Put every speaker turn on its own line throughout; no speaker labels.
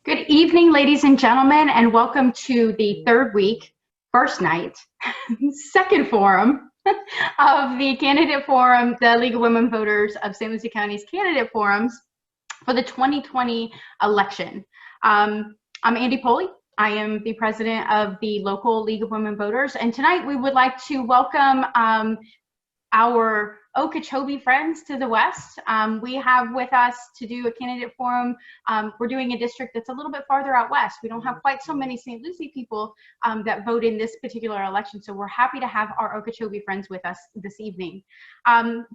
Good evening, ladies and gentlemen, and welcome to the third week, first night, second forum of the Candidate Forum, the League of Women Voters of St. Lucie County's Candidate Forums for the 2020 election. I'm Andy Poley. I am the president of the local League of Women Voters, and tonight we would like to welcome our Okeechobee friends to the west. We have with us to do a candidate forum. We're doing a district that's a little bit farther out west. We don't have quite so many St. Lucie people that vote in this particular election, so we're happy to have our Okeechobee friends with us this evening.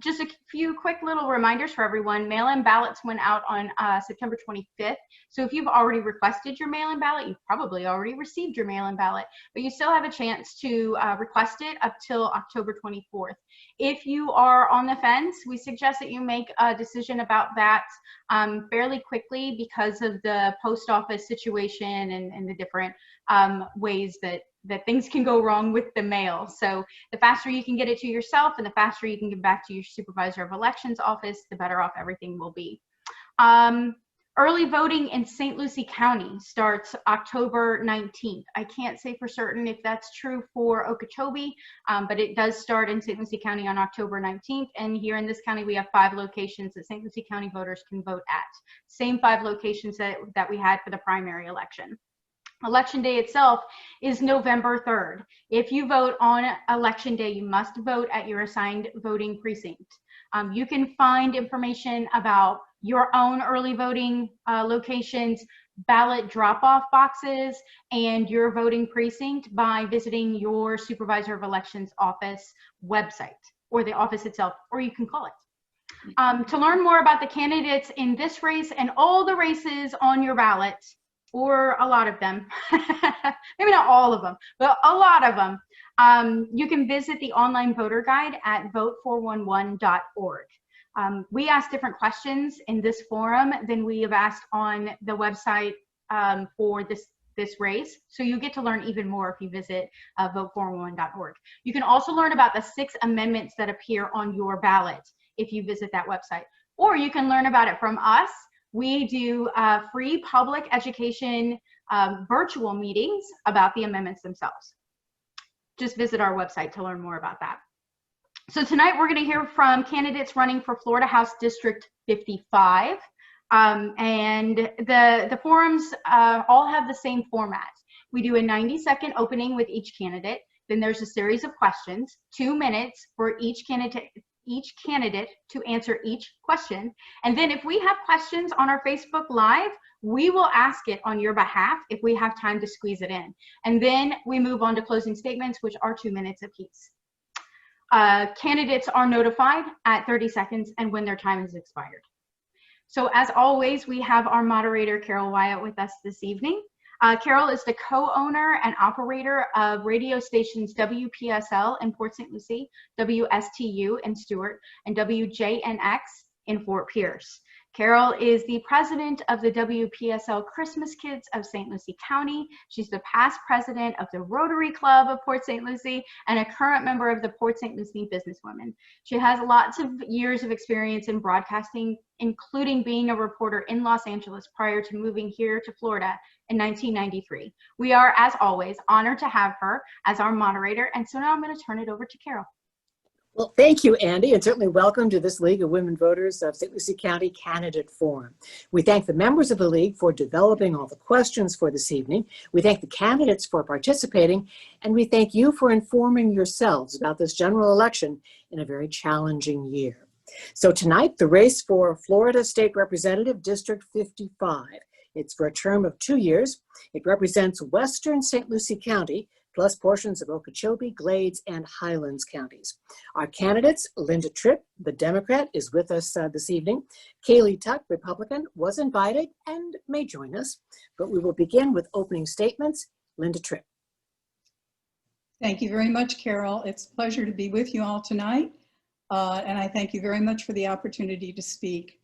Just a few quick little reminders for everyone. Mail-in ballots went out on September 25th, so if you've already requested your mail-in ballot, you've probably already received your mail-in ballot, but you still have a chance to request it up till October 24th. If you are on the fence, we suggest that you make a decision about that fairly quickly because of the post office situation and the different ways that things can go wrong with the mail. So the faster you can get it to yourself and the faster you can get back to your supervisor of elections office, the better off everything will be. Early voting in St. Lucie County starts October 19th. I can't say for certain if that's true for Okeechobee, but it does start in St. Lucie County on October 19th. And here in this county, we have 5 locations that St. Lucie County voters can vote at. Same 5 locations that we had for the primary election. Election day itself is November 3rd. If you vote on election day, you must vote at your assigned voting precinct. You can find information about your own early voting locations, ballot drop-off boxes, and your voting precinct by visiting your supervisor of elections office website or the office itself, or you can call it. To learn more about the candidates in this race and all the races on your ballot, or a lot of them, maybe not all of them, but a lot of them, you can visit the online voter guide at vote411.org. We ask different questions in this forum than we have asked on the website for this race. So you get to learn even more if you visit vote411.org. You can also learn about the 6 amendments that appear on your ballot if you visit that website. Or you can learn about it from us. We do free public education virtual meetings about the amendments themselves. Just visit our website to learn more about that. So tonight we're going to hear from candidates running for Florida House District 55. And the forums all have the same format. We do a 90-second opening with each candidate. Then there's a series of questions, 2 minutes for each candidate to answer each question. And then if we have questions on our Facebook Live, we will ask it on your behalf if we have time to squeeze it in. And then we move on to closing statements, which are 2 minutes apiece. Candidates are notified at 30 seconds and when their time has expired. So as always, we have our moderator, Carol Wyatt, with us this evening. Carol is the co-owner and operator of radio stations WPSL in Port St. Lucie, WSTU in Stewart, and WJNX in Fort Pierce. Carol is the president of the WPSL Christmas Kids of St. Lucie County. She's the past president of the Rotary Club of Port St. Lucie and a current member of the Port St. Lucie Businesswomen. She has lots of years of experience in broadcasting, including being a reporter in Los Angeles prior to moving here to Florida in 1993. We are, as always, honored to have her as our moderator. And so now I'm going to turn it over to Carol.
Well, thank you, Andy, and certainly welcome to this League of Women Voters of St. Lucie County Candidate Forum. We thank the members of the League for developing all the questions for this evening. We thank the candidates for participating, and we thank you for informing yourselves about this general election in a very challenging year. So tonight, the race for Florida State Representative District 55. It's for a term of 2 years. It represents Western St. Lucie County, plus portions of Okeechobee, Glades, and Highlands counties. Our candidates, Linda Tripp, the Democrat, is with us this evening. Kaylee Tuck, Republican, was invited and may join us, but we will begin with opening statements. Linda Tripp.
Thank you very much, Carol. It's a pleasure to be with you all tonight, and I thank you very much for the opportunity to speak.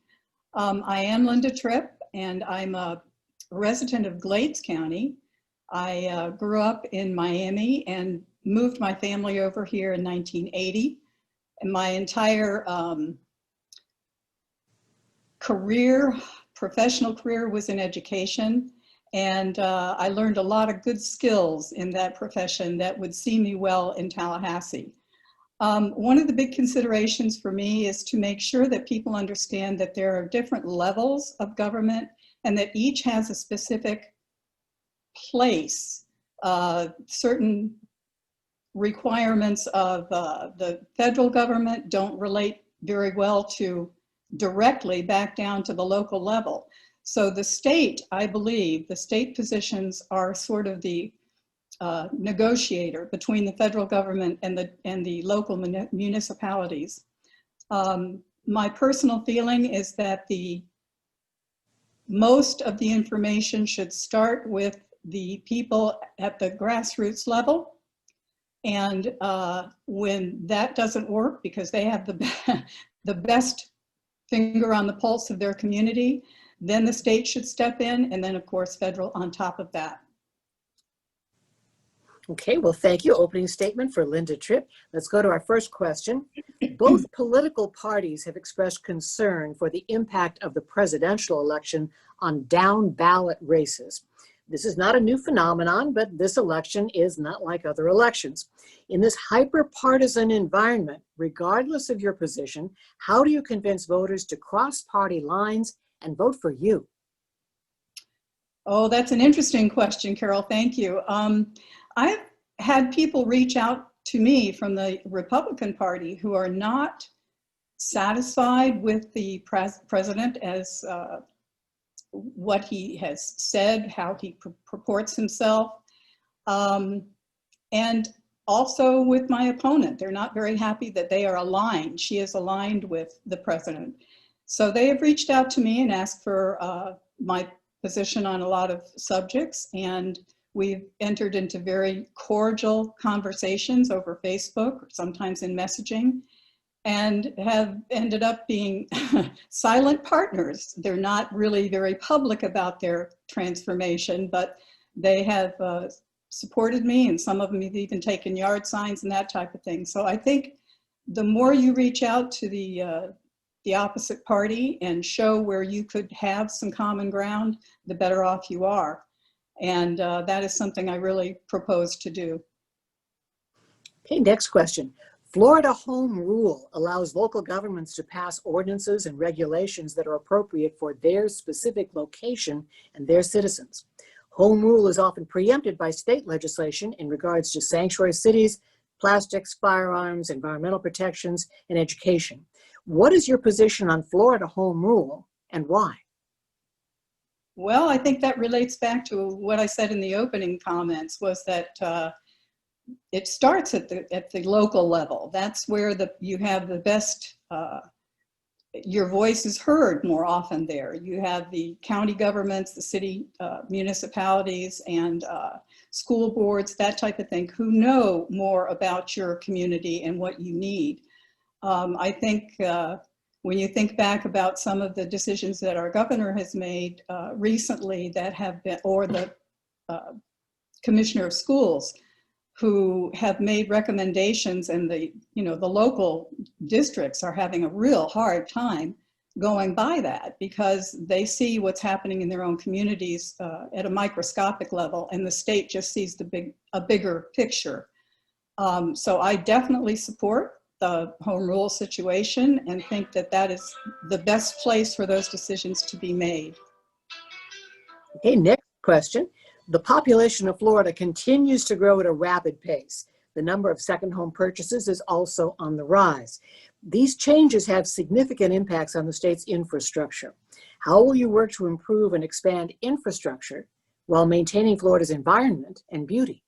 I am Linda Tripp, and I'm a resident of Glades County. I grew up in Miami and moved my family over here in 1980. And my entire professional career was in education. And I learned a lot of good skills in that profession that would see me well in Tallahassee. One of the big considerations for me is to make sure that people understand that there are different levels of government and that each has a specific place. Certain requirements of the federal government don't relate very well to directly back down to the local level. So the state, I believe, the state positions are sort of the negotiator between the federal government and the local municipalities. My personal feeling is that most of the information should start with the people at the grassroots level. And when that doesn't work because they have the best finger on the pulse of their community, then the state should step in, and then of course federal on top of that.
Okay, well, thank you. Opening statement for Linda Tripp. Let's go to our first question. Both political parties have expressed concern for the impact of the presidential election on down ballot races. This is not a new phenomenon, but this election is not like other elections. In this hyper-partisan environment, regardless of your position, how do you convince voters to cross party lines and vote for you?
Oh, that's an interesting question, Carol. Thank you. I've had people reach out to me from the Republican Party who are not satisfied with the president as what he has said, how he purports himself, and also with my opponent. They're not very happy that they are aligned. She is aligned with the president. So they have reached out to me and asked for my position on a lot of subjects, and we've entered into very cordial conversations over Facebook, or sometimes in messaging, and have ended up being silent partners. They're not really very public about their transformation, but they have supported me, and some of them have even taken yard signs and that type of thing. So I think the more you reach out to the opposite party and show where you could have some common ground, the better off you are. And that is something I really propose to do.
Okay, next question. Florida Home Rule allows local governments to pass ordinances and regulations that are appropriate for their specific location and their citizens. Home Rule is often preempted by state legislation in regards to sanctuary cities, plastics, firearms, environmental protections, and education. What is your position on Florida Home Rule and why?
Well, I think that relates back to what I said in the opening comments, was that it starts at the local level. That's where you have the best, your voice is heard more often there. You have the county governments, the city municipalities, and school boards, that type of thing, who know more about your community and what you need. I think When you think back about some of the decisions that our governor has made recently that have been, or the commissioner of schools who have made recommendations, and the local districts are having a real hard time going by that because they see what's happening in their own communities at a microscopic level, and the state just sees a bigger picture. So I definitely support the home rule situation and think that that is the best place for those decisions to be made.
Okay, next question. The population of Florida continues to grow at a rapid pace. The number of second home purchases is also on the rise. These changes have significant impacts on the state's infrastructure. How will you work to improve and expand infrastructure while maintaining Florida's environment and beauty?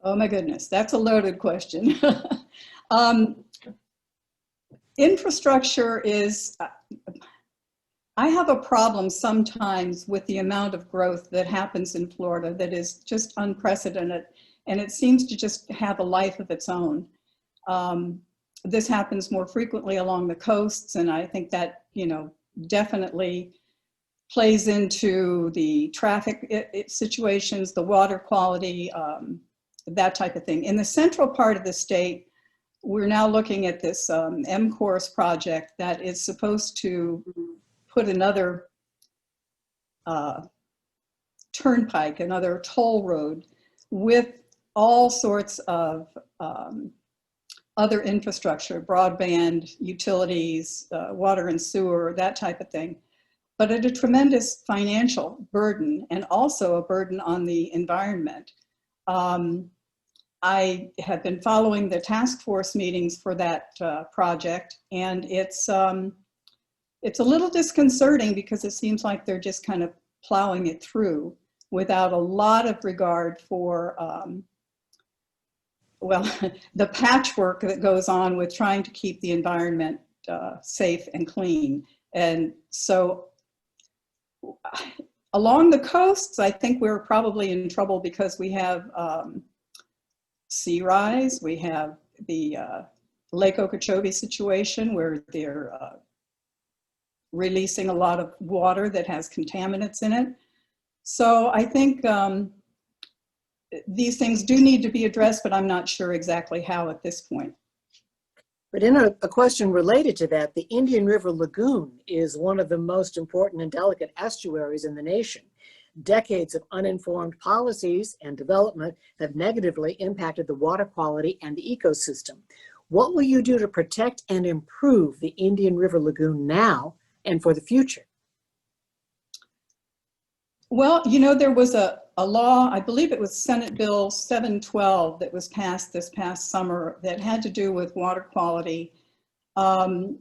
Oh my goodness, that's a loaded question. Infrastructure is, I have a problem sometimes with the amount of growth that happens in Florida that is just unprecedented, and it seems to just have a life of its own. This happens more frequently along the coasts, and I think that, definitely plays into the traffic situations, the water quality, that type of thing. In the central part of the state, we're now looking at this M-Course project that is supposed to put another turnpike, another toll road with all sorts of other infrastructure, broadband, utilities, water and sewer, that type of thing, but at a tremendous financial burden and also a burden on the environment. I have been following the task force meetings for that project, and it's a little disconcerting because it seems like they're just kind of plowing it through without a lot of regard for, the patchwork that goes on with trying to keep the environment safe and clean. And so along the coasts, I think we're probably in trouble because we have sea rise, we have the Lake Okeechobee situation where they're releasing a lot of water that has contaminants in it. So I think these things do need to be addressed, but I'm not sure exactly how at this point.
But in a question related to that, the Indian River Lagoon is one of the most important and delicate estuaries in the nation. Decades of uninformed policies and development have negatively impacted the water quality and the ecosystem. What will you do to protect and improve the Indian River Lagoon now and for the future?
Well, there was a law, I believe it was Senate Bill 712 that was passed this past summer that had to do with water quality. And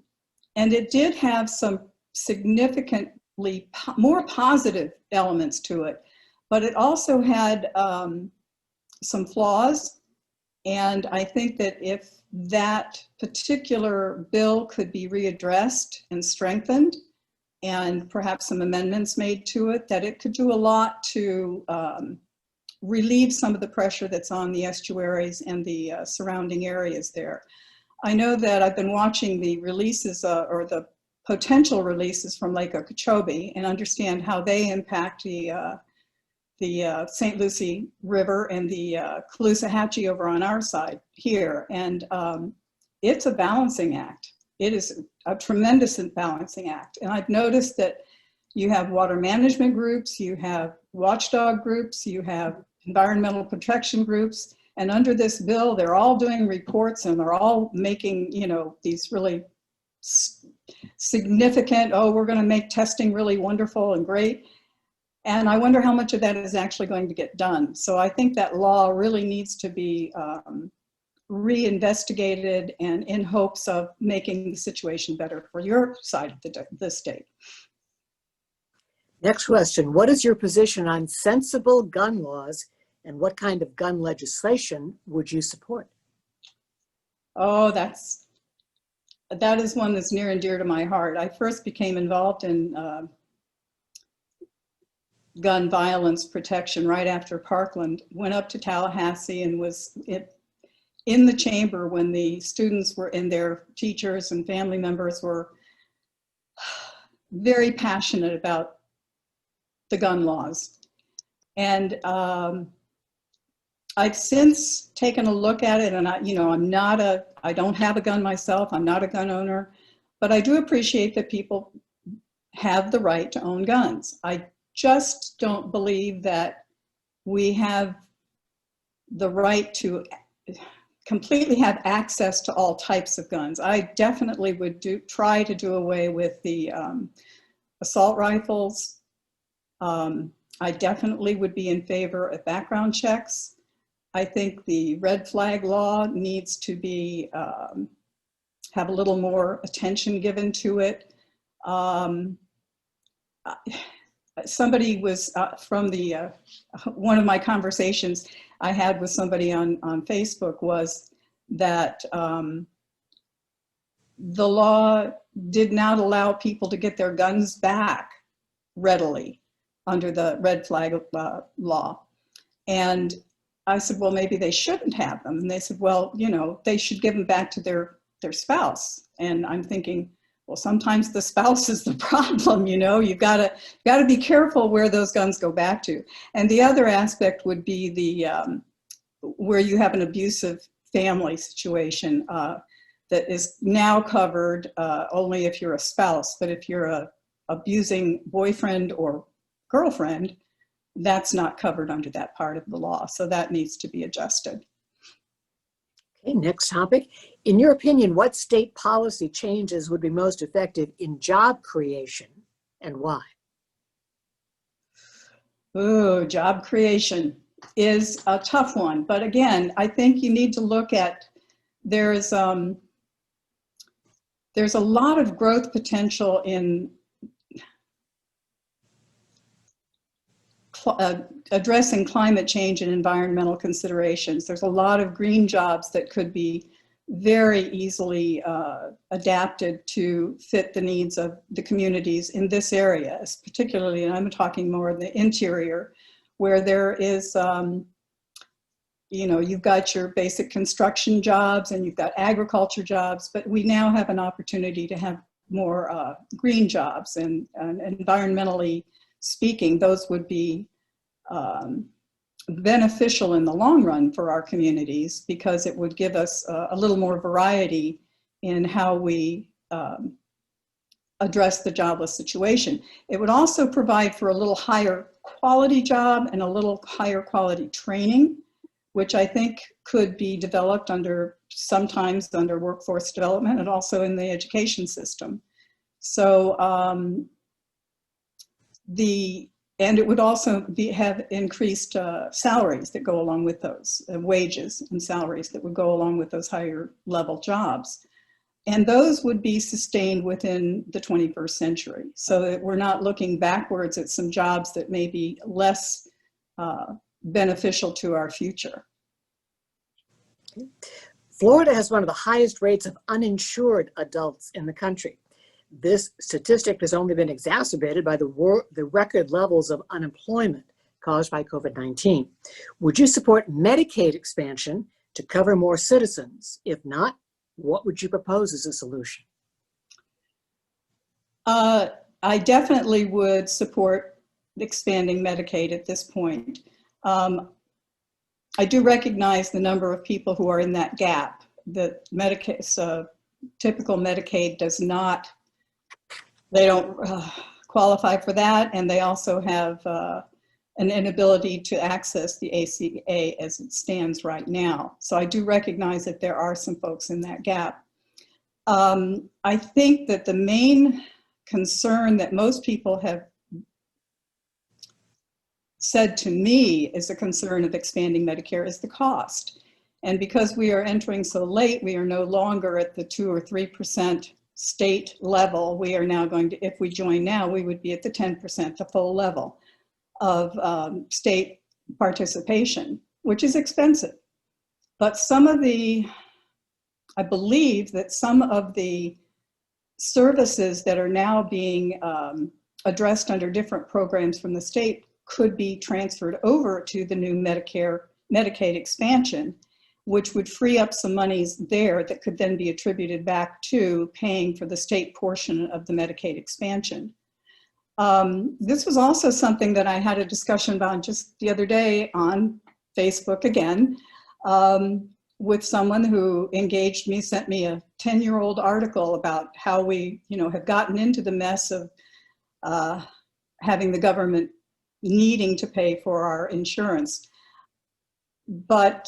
it did have some significantly more positive elements to it, but it also had some flaws. And I think that if that particular bill could be readdressed and strengthened, and perhaps some amendments made to it, that it could do a lot to relieve some of the pressure that's on the estuaries and the surrounding areas there. I know that I've been watching the releases or the potential releases from Lake Okeechobee and understand how they impact the St. Lucie River and the Caloosahatchee over on our side here. And it's a balancing act. It is a tremendous balancing act. And I've noticed that you have water management groups, you have watchdog groups, you have environmental protection groups, and under this bill, they're all doing reports and they're all making, these really significant, we're going to make testing really wonderful and great. And I wonder how much of that is actually going to get done. So I think that law really needs to be reinvestigated and in hopes of making the situation better for your side of the state.
Next question. What is your position on sensible gun laws and what kind of gun legislation would you support?
Oh, that is one that's near and dear to my heart. I first became involved in gun violence protection right after Parkland, went up to Tallahassee and was in the chamber when the students were in, their teachers and family members were very passionate about the gun laws. And I've since taken a look at it, and I don't have a gun myself, I'm not a gun owner, but I do appreciate that people have the right to own guns. I just don't believe that we have the right to completely have access to all types of guns. I definitely would try to do away with the assault rifles. I definitely would be in favor of background checks. I think the red flag law needs to be have a little more attention given to it. Somebody was from the one of my conversations I had with somebody on Facebook was that the law did not allow people to get their guns back readily under the red flag law. And I said, well, maybe they shouldn't have them. And they said, well, they should give them back to their spouse. And I'm thinking, well, sometimes the spouse is the problem, you've got to be careful where those guns go back to. And the other aspect would be the where you have an abusive family situation that is now covered only if you're a spouse, but if you're a abusing boyfriend or girlfriend, that's not covered under that part of the law. So that needs to be adjusted.
Okay, next topic. In your opinion, what state policy changes would be most effective in job creation and why?
Oh, job creation is a tough one. But again, I think you need to look at, there's a lot of growth potential in addressing climate change and environmental considerations. There's a lot of green jobs that could be very easily adapted to fit the needs of the communities in this area, particularly, and I'm talking more in the interior, where there is, you've got your basic construction jobs and you've got agriculture jobs, but we now have an opportunity to have more green jobs, and environmentally speaking, those would be beneficial in the long run for our communities, because it would give us a little more variety in how we address the jobless situation. It would also provide for a little higher quality job and a little higher quality training, which I think could be developed sometimes under workforce development and also in the education system. So and it would also have increased salaries that go along with those, wages and salaries that would go along with those higher level jobs. And those would be sustained within the 21st century, so that we're not looking backwards at some jobs that may be less beneficial to our future.
Florida has one of the highest rates of uninsured adults in the country. This statistic has only been exacerbated by the record levels of unemployment caused by COVID-19. Would you support Medicaid expansion to cover more citizens? If not, what would you propose as a solution?
I definitely would support expanding Medicaid at this point. I do recognize the number of people who are in that gap. The Medicaid, typical Medicaid does not, they don't qualify for that, and they also have an inability to access the ACA as it stands right now. So I do recognize that there are some folks in that gap. I think that the main concern that most people have said to me is a concern of expanding Medicare is the cost. And because we are entering so late, we are no longer at the 2 or 3% state level. We are now going to, if we join now, we would be at the 10%, the full level of state participation, which is expensive. But I believe that some of the services that are now being addressed under different programs from the state could be transferred over to the new Medicaid expansion, which would free up some monies there that could then be attributed back to paying for the state portion of the Medicaid expansion. This was also something that I had a discussion about just the other day on Facebook again, with someone who engaged me, sent me a 10-year-old article about how we, have gotten into the mess of having the government needing to pay for our insurance. But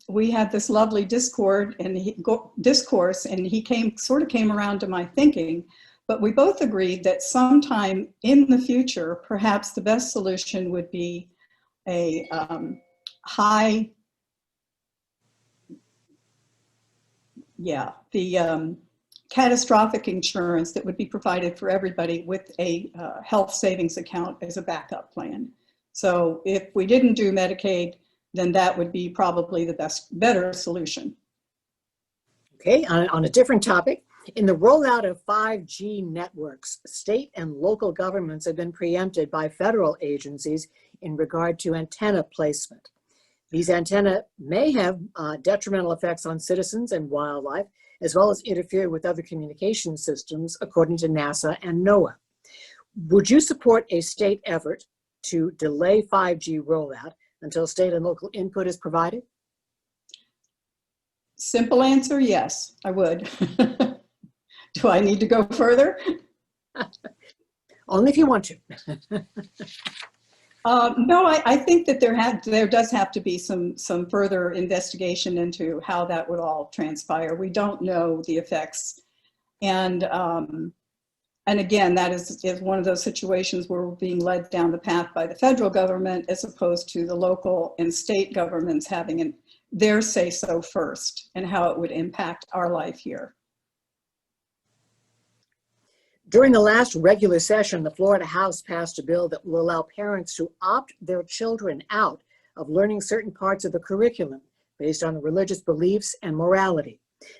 we had this lovely discourse, and he sort of came around to my thinking. But we both agreed that sometime in the future, perhaps the best solution would be a catastrophic insurance that would be provided for everybody with a health savings account as a backup plan. So if we didn't do Medicaid, then that would be probably the better solution.
Okay, on a different topic, in the rollout of 5G networks, state and local governments have been preempted by federal agencies in regard to antenna placement. These antennae may have detrimental effects on citizens and wildlife, as well as interfere with other communication systems, according to NASA and NOAA. Would you support a state effort to delay 5G rollout until state and local input is provided?
Simple answer, yes, I would. Do I need to go further?
Only if you want to.
No, I think that there does have to be some further investigation into how that would all transpire. We don't know the effects. And again, that is one of those situations where we're being led down the path by the federal government as opposed to the local and state governments having their say-so first and how it would impact our life here.
During the last regular session, the Florida House passed a bill that will allow parents to opt their children out of learning certain parts of the curriculum based on religious beliefs and morality.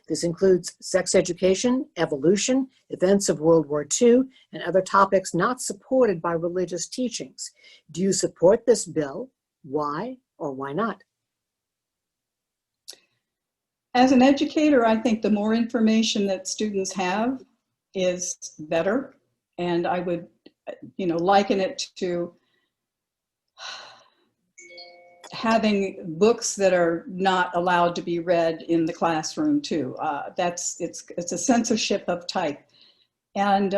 This includes sex education, evolution, events of World War II, and other topics not supported by religious teachings. Do you support this bill? Why or why not?
As an educator, I think the more information that students have is better. And I would, liken it to having books that are not allowed to be read in the classroom too. It's a censorship of type. And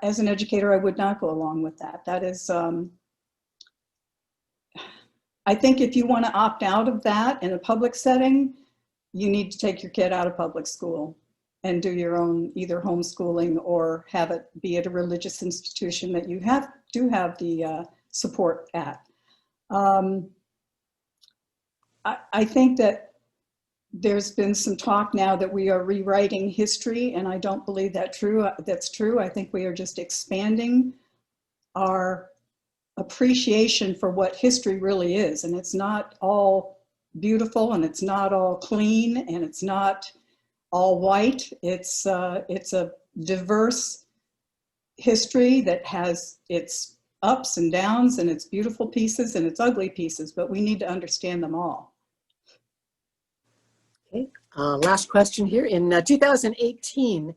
as an educator, I would not go along with that. That is, I think if you want to opt out of that in a public setting, you need to take your kid out of public school and do your own either homeschooling or have it be at a religious institution that you do have the support at. I think that there's been some talk now that we are rewriting history, and I don't believe that's true. I think we are just expanding our appreciation for what history really is, and it's not all beautiful, and it's not all clean, and it's not all white. It's a diverse history that has its ups and downs and its beautiful pieces and its ugly pieces, but we need to understand them all.
Okay, last question here. In 2018,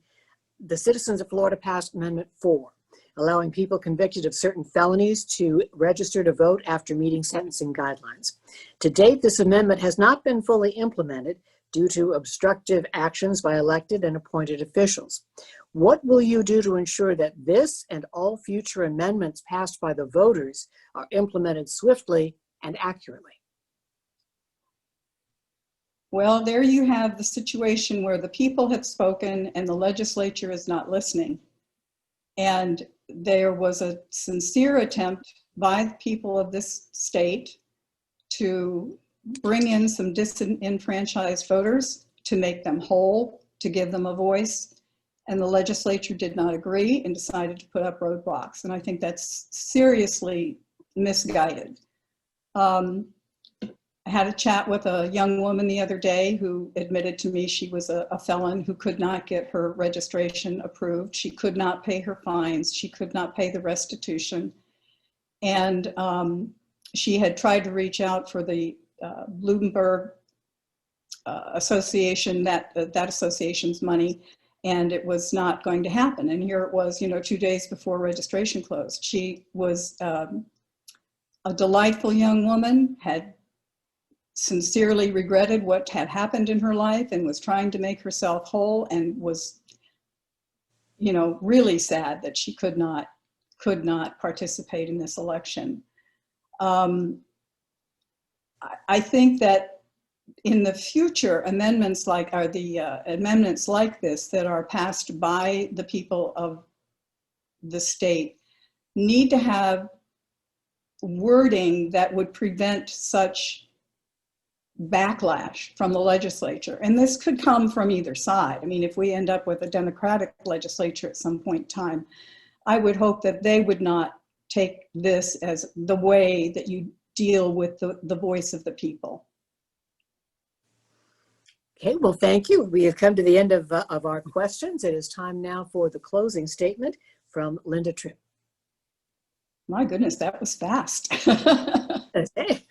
the citizens of Florida passed Amendment 4, allowing people convicted of certain felonies to register to vote after meeting sentencing guidelines. To date, this amendment has not been fully implemented due to obstructive actions by elected and appointed officials. What will you do to ensure that this and all future amendments passed by the voters are implemented swiftly and accurately?
Well, there you have the situation where the people have spoken and the legislature is not listening. And there was a sincere attempt by the people of this state to bring in some disenfranchised voters, to make them whole, to give them a voice. And the legislature did not agree and decided to put up roadblocks. And I think that's seriously misguided. I had a chat with a young woman the other day who admitted to me she was a felon who could not get her registration approved. She could not pay her fines. She could not pay the restitution. And she had tried to reach out for the Bloomberg association, that association's money, and it was not going to happen. And here it was, 2 days before registration closed. She was a delightful young woman, had sincerely regretted what had happened in her life and was trying to make herself whole, and was, really sad that she could not participate in this election. I think that in the future, amendments like this that are passed by the people of the state need to have wording that would prevent such backlash from the legislature. And this could come from either side. I mean, if we end up with a Democratic legislature at some point in time, I would hope that they would not take this as the way that you deal with the voice of the people.
Okay, well, thank you. We have come to the end of our questions. It is time now for the closing statement from Linda Tripp.
My goodness, that was fast.
Okay.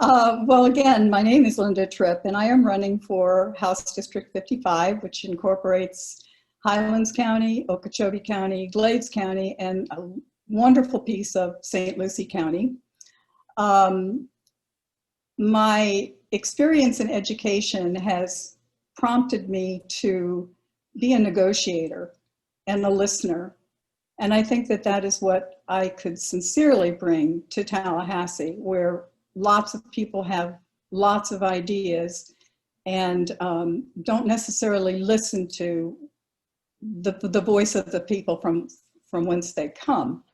Well, again, my name is Linda Tripp, and I am running for House District 55, which incorporates Highlands County, Okeechobee County, Glades County, and a wonderful piece of St. Lucie County. My experience in education has prompted me to be a negotiator and a listener. And I think that that is what I could sincerely bring to Tallahassee, where lots of people have lots of ideas and don't necessarily listen to the voice of the people from whence they come.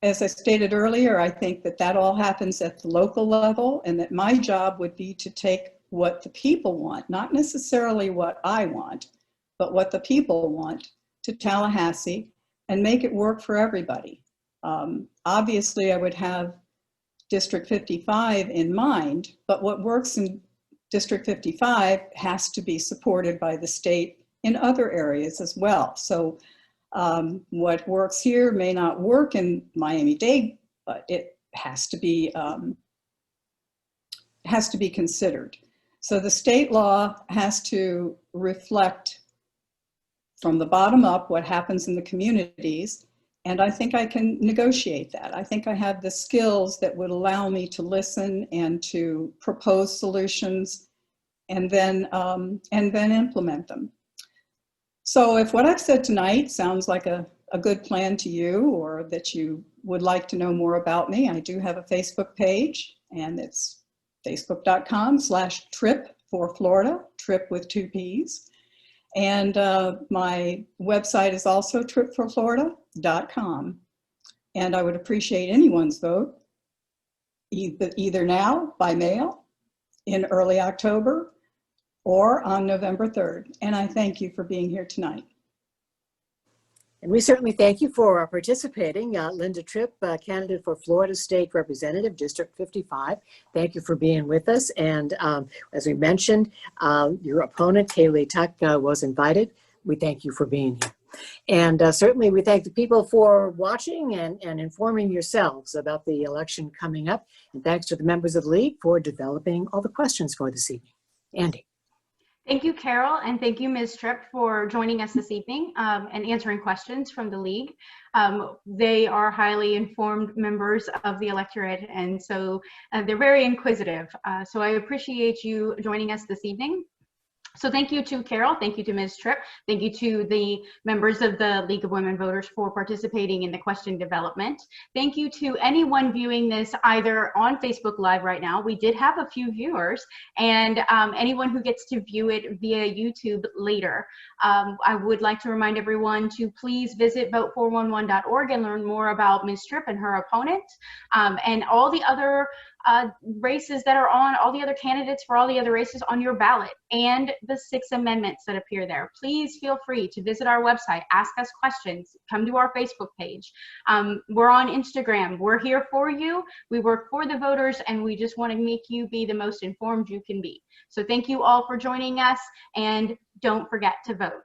As I stated earlier, I think that that all happens at the local level, and that my job would be to take what the people want, not necessarily what I want, but what the people want, to Tallahassee and make it work for everybody. Obviously, I would have District 55 in mind, but what works in District 55 has to be supported by the state in other areas as well. So what works here may not work in Miami-Dade, but it has to be considered. So the state law has to reflect from the bottom up what happens in the communities, and I think I can negotiate that. I think I have the skills that would allow me to listen and to propose solutions and then implement them. So if what I've said tonight sounds like a good plan to you, or that you would like to know more about me, I do have a Facebook page, and it's facebook.com/Tripp for Florida, Tripp with 2 P's. And my website is also trippforflorida.com. And I would appreciate anyone's vote, either now by mail, in early October, or on November 3rd. And I thank you for being here tonight.
And we certainly thank you for participating. Linda Tripp, candidate for Florida State Representative, District 55. Thank you for being with us. And as we mentioned, your opponent, Kaylee Tuck, was invited. We thank you for being here. And certainly we thank the people for watching and informing yourselves about the election coming up. And thanks to the members of the League for developing all the questions for this evening. Andy.
Thank you, Carol, and thank you, Ms. Tripp, for joining us this evening and answering questions from the League. They are highly informed members of the electorate, and so they're very inquisitive. So I appreciate you joining us this evening. So thank you to Carol, thank you to Ms. Tripp, thank you to the members of the League of Women Voters for participating in the question development. Thank you to anyone viewing this either on Facebook Live right now. We did have a few viewers, and anyone who gets to view it via YouTube later. I would like to remind everyone to please visit vote411.org and learn more about Ms. Tripp and her opponent, and all the other races that are on, all the other candidates for all the other races on your ballot, and the 6 amendments that appear there. Please feel free to visit our website, ask us questions, come to our Facebook page. We're on Instagram. We're here for you. We work for the voters, and we just want to make you be the most informed you can be. So thank you all for joining us, and don't forget to vote.